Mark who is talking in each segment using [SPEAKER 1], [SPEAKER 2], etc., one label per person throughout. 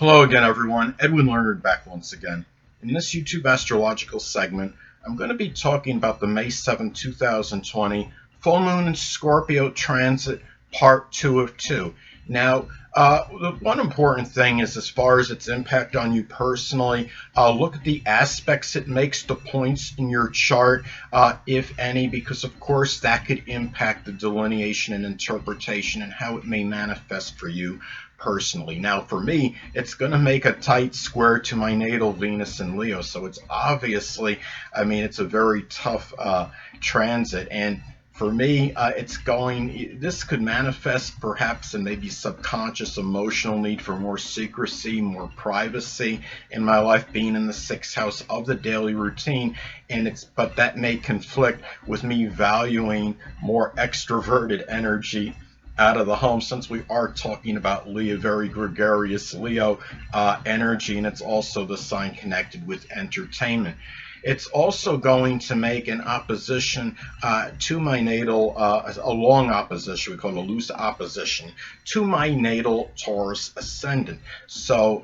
[SPEAKER 1] Hello again, everyone. Edwin Learnard back once again. In this YouTube astrological segment, I'm going to be talking about the May 7th, 2020 full moon in Scorpio transit, part 2 of 2. Now, the one important thing is, as far as its impact on you personally, look at the aspects it makes, the points in your chart, if any, because of course that could impact the delineation and interpretation and how it may manifest for you personally. Now, for me, it's going to make a tight square to my natal Venus in Leo, so it's obviously, it's a very tough transit, and for me, this could manifest perhaps in maybe subconscious emotional need for more secrecy, more privacy in my life, being in the 6th house of the daily routine, but that may conflict with me valuing more extroverted energy out of the home, since we are talking about Leo, very gregarious Leo energy, and it's also the sign connected with entertainment. It's also going to make an opposition to my natal, a long opposition, we call it a loose opposition, to my natal Taurus ascendant. So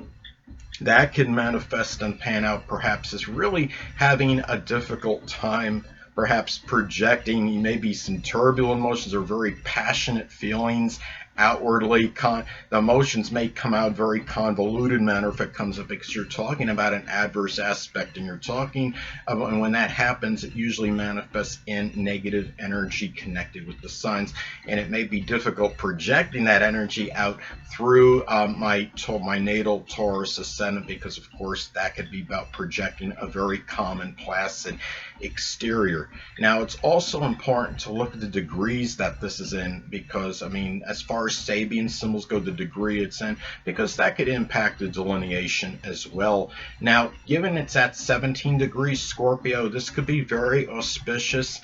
[SPEAKER 1] that can manifest and pan out perhaps as really having a difficult time, perhaps projecting maybe some turbulent emotions or very passionate feelings outwardly. The emotions may come out very convoluted manner if it comes up, because you're talking about an adverse aspect, and you're talking about, and when that happens, it usually manifests in negative energy connected with the signs, and it may be difficult projecting that energy out through my natal Taurus ascendant, because of course that could be about projecting a very calm and placid exterior. Now, it's also important to look at the degrees that this is in, because as far as Sabian symbols go, the degree it's in, because that could impact the delineation as well. Now, given it's at 17 degrees Scorpio, this could be very auspicious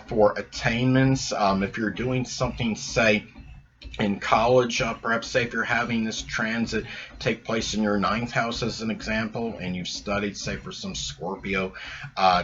[SPEAKER 1] for attainments. If you're doing something, say, in college, perhaps say if you're having this transit take place in your 9th house as an example, and you've studied, say, for some Scorpio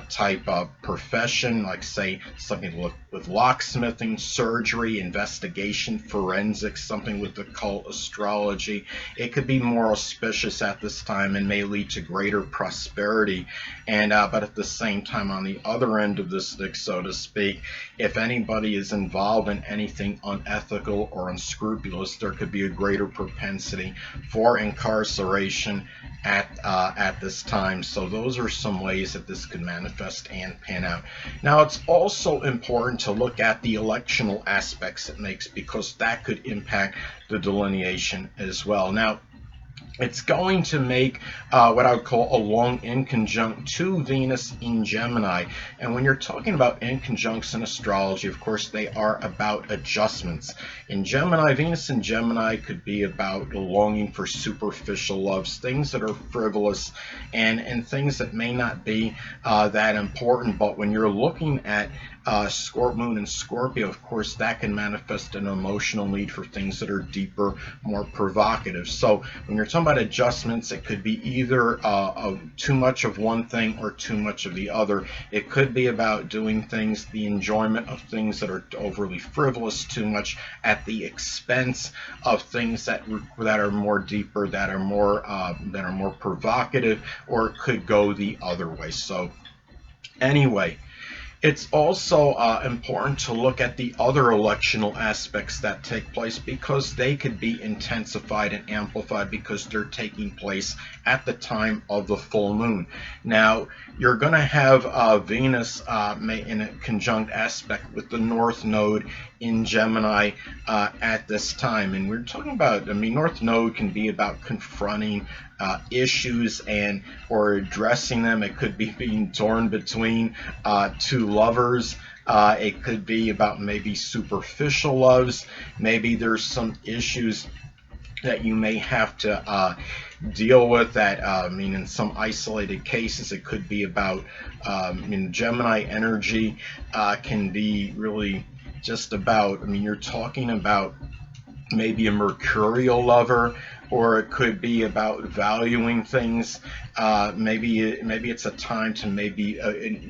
[SPEAKER 1] type of profession, like say something with locksmithing, surgery, investigation, forensics, something with occult astrology, it could be more auspicious at this time and may lead to greater prosperity. And but at the same time, on the other end of the stick, so to speak, if anybody is involved in anything unethical or unscrupulous, there could be a greater propensity for incarceration at this time. So those are some ways that this could manifest and pan out. Now, it's also important to look at the electional aspects it makes, because that could impact the delineation as well. Now, it's going to make what I would call a long inconjunct to Venus in Gemini. And when you're talking about inconjuncts in astrology, of course, they are about adjustments. In Gemini, Venus in Gemini could be about longing for superficial loves, things that are frivolous, and things that may not be that important. But when you're looking at Moon and Scorpio, of course, that can manifest an emotional need for things that are deeper, more provocative. So when you're talking about adjustments, it could be either too much of one thing or too much of the other. It could be about doing things, the enjoyment of things that are overly frivolous, too much at the expense of things that are more deeper, that are more provocative, or it could go the other way. So anyway, it's also important to look at the other electional aspects that take place, because they could be intensified and amplified because they're taking place at the time of the full moon. Now, you're going to have Venus in a conjunct aspect with the North Node in Gemini at this time. And we're talking about, North Node can be about confronting issues or addressing them. It could be being torn between two lovers. It could be about maybe superficial loves. Maybe there's some issues that you may have to deal with that, in some isolated cases. It could be about, Gemini energy can be really just about, you're talking about maybe a mercurial lover, or it could be about valuing things. Maybe it's a time to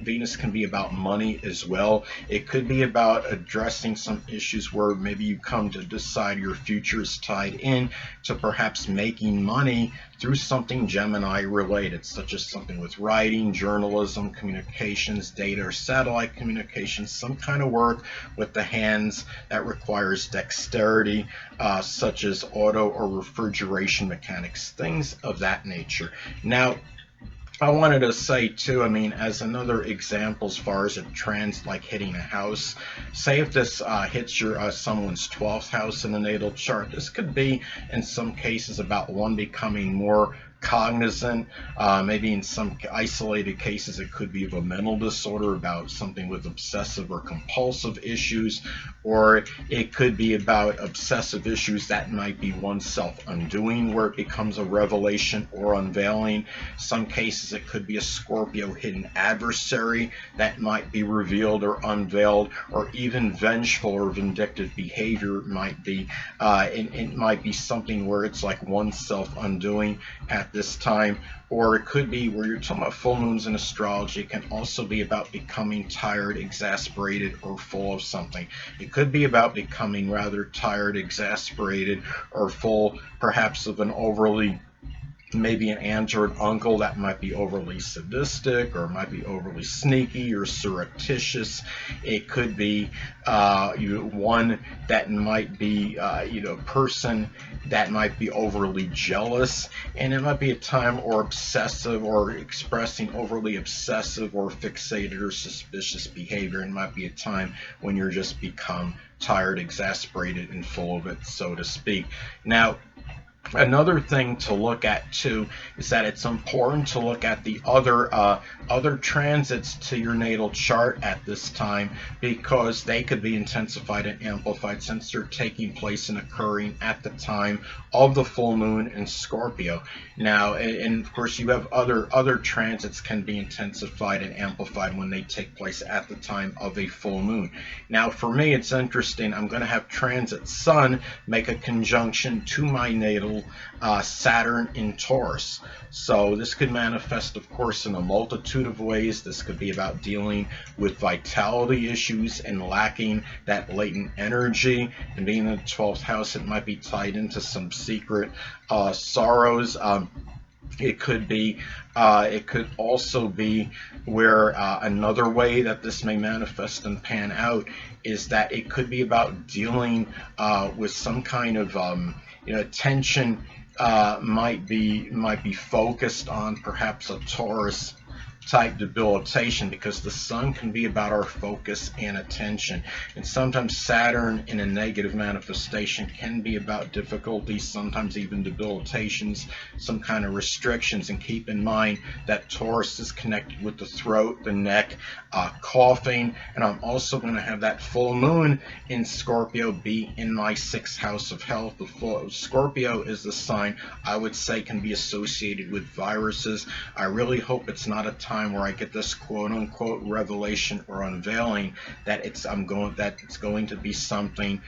[SPEAKER 1] Venus can be about money as well. It could be about addressing some issues where maybe you come to decide your future is tied in to perhaps making money through something Gemini related, such as something with writing, journalism, communications, data or satellite communications, some kind of work with the hands that requires dexterity, such as auto or refrigeration mechanics, things of that nature. Now, I wanted to say too, I mean, as another example, as far as a trans like hitting a house, say if this hits your someone's 12th house in the natal chart, this could be in some cases about one becoming more cognizant. Maybe in some isolated cases it could be of a mental disorder, about something with obsessive or compulsive issues, or it could be about obsessive issues that might be oneself undoing, where it becomes a revelation or unveiling. Some cases it could be a Scorpio hidden adversary that might be revealed or unveiled, or even vengeful or vindictive behavior might be. It might be something where it's like oneself undoing at this time, or it could be where you're talking about full moons in astrology. It can also be about becoming tired, exasperated, or full of something. It could be about becoming rather tired, exasperated, or full perhaps of an overly, maybe an aunt or an uncle that might be overly sadistic or might be overly sneaky or surreptitious. It could be one that might be person that might be overly jealous, and it might be a time or obsessive or expressing overly obsessive or fixated or suspicious behavior. It might be a time when you're just become tired, exasperated, and full of it, so to speak. Now, another thing to look at too is that it's important to look at the other transits to your natal chart at this time, because they could be intensified and amplified since they're taking place and occurring at the time of the full moon in Scorpio. Now, and of course you have other transits can be intensified and amplified when they take place at the time of a full moon. Now, for me, it's interesting. I'm going to have transit Sun make a conjunction to my natal Saturn in Taurus. So this could manifest, of course, in a multitude of ways. This could be about dealing with vitality issues and lacking that latent energy. And being in the 12th house, it might be tied into some secret sorrows. It could also be where another way that this may manifest and pan out is that it could be about dealing with some kind of attention might be focused on perhaps a Taurus type debilitation, because the sun can be about our focus and attention, and sometimes Saturn in a negative manifestation can be about difficulties, sometimes even debilitations, some kind of restrictions. And keep in mind that Taurus is connected with the throat, the neck, coughing. And I'm also going to have that full moon in Scorpio be in my 6th house of health. Scorpio is the sign I would say can be associated with viruses. I really hope it's not a time where I get this quote-unquote revelation or unveiling that it's going to be something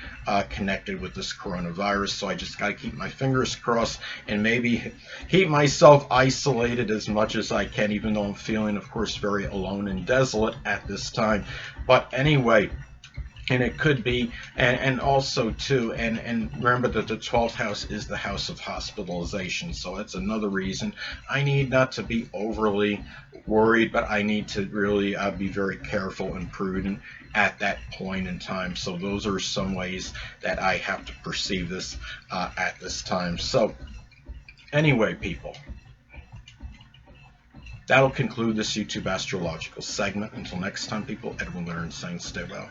[SPEAKER 1] connected with this coronavirus. So I just got to keep my fingers crossed and maybe keep myself isolated as much as I can, even though I'm feeling, of course, very alone and desolate at this time. But anyway, and it could be, and also too, and remember that the 12th house is the house of hospitalization. So that's another reason I need not to be overly worried, but I need to really be very careful and prudent at that point in time. So those are some ways that I have to perceive this at this time. So anyway, people, that'll conclude this YouTube astrological segment. Until next time, people, Edwin Learnard saying stay well.